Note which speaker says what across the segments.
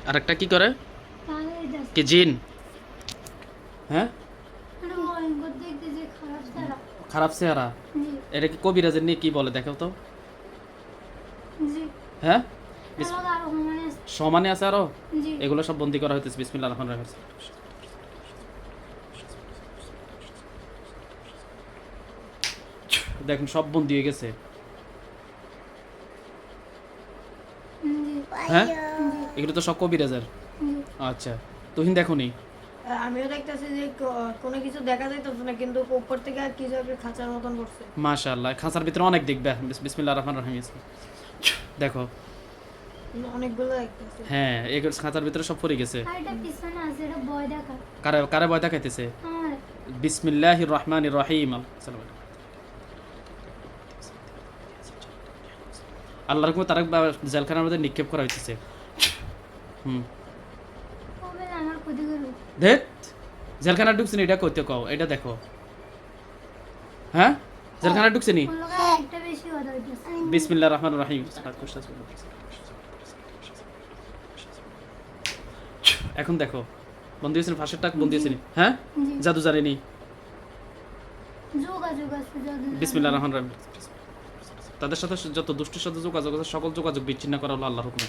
Speaker 1: আর একটা কি করে?
Speaker 2: তাহলে যাচ্ছে
Speaker 1: কি জিন? হ্যাঁ,
Speaker 2: এটা ভয়ঙ্কর দেখতে যে খারাপ তারা।
Speaker 1: খারাপ চেহারা।
Speaker 2: জি
Speaker 1: এটা কি কবিরাজের নিয়ে কি বলে দেখো তো?
Speaker 2: জি
Speaker 1: হ্যাঁ,
Speaker 2: এলাকা আরো মানে
Speaker 1: সমানে আছে আরো।
Speaker 2: জি
Speaker 1: এগুলো সব বন্দি করা হইতেছে। বিসমিল্লাহির রহমানির রহিম। দেখুন সব বন্দি হয়ে গেছে।
Speaker 2: জি
Speaker 1: হ্যাঁ,
Speaker 2: জি
Speaker 1: এগুলো তো সব কবিরাজের।
Speaker 2: জি
Speaker 1: আচ্ছা, তুহিন দেখো নি?
Speaker 3: আমিও দেখতেছি যে কোনো কিছু দেখা যাইতেছে না, কিন্তু উপর থেকে আর কিছু একটা খাঁচার মতন করছে।
Speaker 1: মাশাআল্লাহ, খাঁচার ভিতরে অনেক দেখবে। বিসমিল্লাহির রহমানির রহিম। দেখো,
Speaker 3: অনেকগুলো দেখতেছি।
Speaker 1: হ্যাঁ, এগুলো খাঁচার ভিতরে সব পড়ে গেছে।
Speaker 2: আর এটা পিছনে আছে এটা ভয় দেখা
Speaker 1: কারে কারে ভয় দেখাইতেছে?
Speaker 2: আমার
Speaker 1: বিসমিল্লাহির রহমানির রহিম। আল্লাহর হুকুমে তারা জেলখানার মধ্যে নিক্ষেপ করা হইতেছে। হুম,
Speaker 2: কবে আমার ক্ষতি করবো
Speaker 1: দেখ, জেলখানা ঢুকছে নি, এটা করতে কও, এটা দেখো। হ্যাঁ, জেলখানা ঢুকছে নি।
Speaker 2: কোন লোক একটা বেশি কথা হইতেছে
Speaker 1: বিসমিল্লাহির রহমানির রহিম। এখন দেখো, বন্দি হয়েছেন, ফাঁসের টাক বন্দি হয়েছেন। হ্যাঁ,
Speaker 2: জি
Speaker 1: জাদু জানেনি।
Speaker 2: যোগাযোগ আছে যাদের
Speaker 1: বিসমিল্লাহির রহমানির রহিম। তাদের সাথে যত দুষ্টের সাথে যোগাযোগ আছে সকল যোগাযোগ বিচ্ছিন্ন করা হলো আল্লাহর হুকুমে।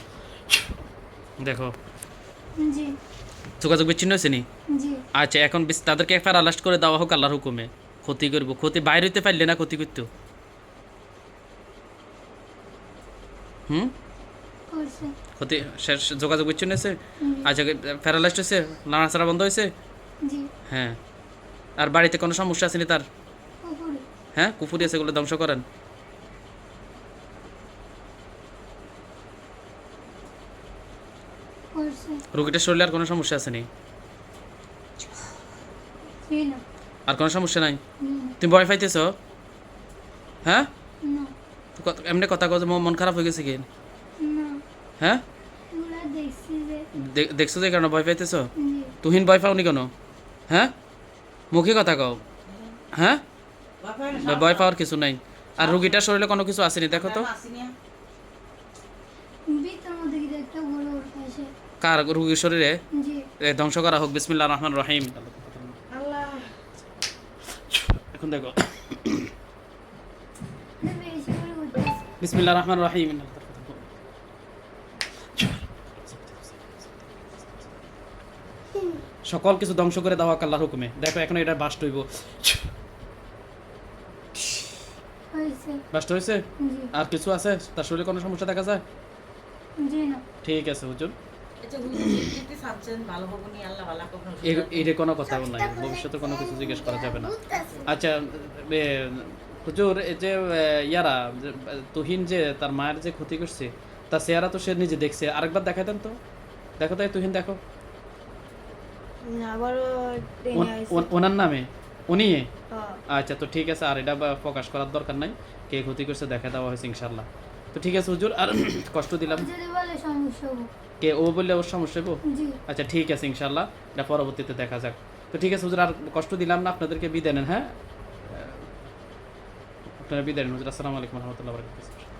Speaker 1: দেখো,
Speaker 2: জি
Speaker 1: যোগাযোগ বিচ্ছিন্ন হয়েছে নি।
Speaker 2: জি
Speaker 1: আচ্ছা, এখন তাদেরকে প্যারালাইজড করে দেওয়া হোক আল্লাহর হুকুমে। ক্ষতি করব, ক্ষতি বাইরে হইতে পারলে না ক্ষতি করতো। হুম,
Speaker 2: করছে
Speaker 1: ক্ষতি শেষ, যোগাযোগ বিচ্ছিন্ন হয়েছে।
Speaker 2: জি
Speaker 1: আচ্ছা, প্যারালাইজড হয়েছে, নাড়াচাড়া বন্ধ হয়েছে।
Speaker 2: জি
Speaker 1: হ্যাঁ, আর বাড়িতে কোনো সমস্যা আছে নি তার?
Speaker 2: কুকুর
Speaker 1: হ্যাঁ, কুফুরি আছে, এগুলো ধ্বংস করেন।
Speaker 2: করছে
Speaker 1: রোগীটার শরীরে আর কোনো সমস্যা আছে নি?
Speaker 2: জি না
Speaker 1: আর কোনো সমস্যা নাই?
Speaker 2: জি
Speaker 1: তুমি ভয় পাইতেছ? হ্যাঁ,
Speaker 2: না
Speaker 1: এমনি কথা কও যে মন খারাপ হয়ে গেছে কি?
Speaker 2: না
Speaker 1: হ্যাঁ,
Speaker 2: এগুলা দেখছি যে
Speaker 1: দেখছো যে কারণে ভয় পাইতেছ?
Speaker 2: জি
Speaker 1: তুহিন ভয় পাওনি কেন? হ্যাঁ, মুখে কথা কও। হ্যাঁ, ভয় পাওয়ার কিছু নাই। আর রুগীটার শরীরে কোনো কিছু আসেনি, দেখো তো।
Speaker 2: ভিতর মধ্যে কি একটা বড় ওর পাশে
Speaker 1: কার রুগীর শরীরে?
Speaker 2: জি
Speaker 1: ধ্বংস করা হোক বিসমিল্লাহির রহমানির রহিম।
Speaker 3: আল্লাহ,
Speaker 1: এখন দেখো,
Speaker 2: এটা বেশি করে করতেছে
Speaker 1: বিসমিল্লাহির রহমানির রহিম। সকল কিছু ধ্বংস করে দেওয়া হোক আল্লাহর হুকুমে। দেখো, এখন এটা বাস্ট হইব।
Speaker 2: হয়েছে
Speaker 1: বাস্ট হয়েছে।
Speaker 2: জি
Speaker 1: আর কিছু আছে তার শরীরে কোনো সমস্যা দেখা যায়?
Speaker 2: জি না
Speaker 1: ঠিক আছে হুজুর,
Speaker 4: এটা হুজুর যেতে চাচ্ছেন ভালো হবে নি, আল্লাহ ভালো করুন।
Speaker 1: এর কোনো কথা নাই, ভবিষ্যতে কোনো কিছু জিজ্ঞেস করা যাবে না। আচ্ছা, এ, হুজুর, এই যে ইয়ারা তুহিন যে তার মায়ের যে ক্ষতি করছে, তার চেহারা তো সে নিজে দেখছে, আরেকবার দেখাই দেন তো। দেখো তাই, তুহিন দেখো।
Speaker 3: আবারও ট্রেনে আইছে।
Speaker 1: ওনার নামে উনি?
Speaker 3: হ্যাঁ।
Speaker 1: আচ্ছা, তো ঠিক আছে, আর এটা প্রকাশ করার দরকার নাই। কে ক্ষতি করছে দেখা দেওয়া হয়েছে ইনশাল্লাহ। তো ঠিক আছে হুজুর, আর কষ্ট দিলাম।
Speaker 2: ও যদি বলে সমস্যা হবো
Speaker 1: কে ও বললে ওর সমস্যা হইব?
Speaker 2: জি
Speaker 1: আচ্ছা, ঠিক আছে ইনশাল্লাহ, এটা পরবর্তীতে দেখা যাক। তো ঠিক আছে হুজুর, আর কষ্ট দিলাম না, আপনাদেরকে বিদায় নেন। হ্যাঁ, আপনারা বিদায় নেন হুজুর। আসসালামু আলাইকুম রহমতুল্লাহ বরকাতুহু।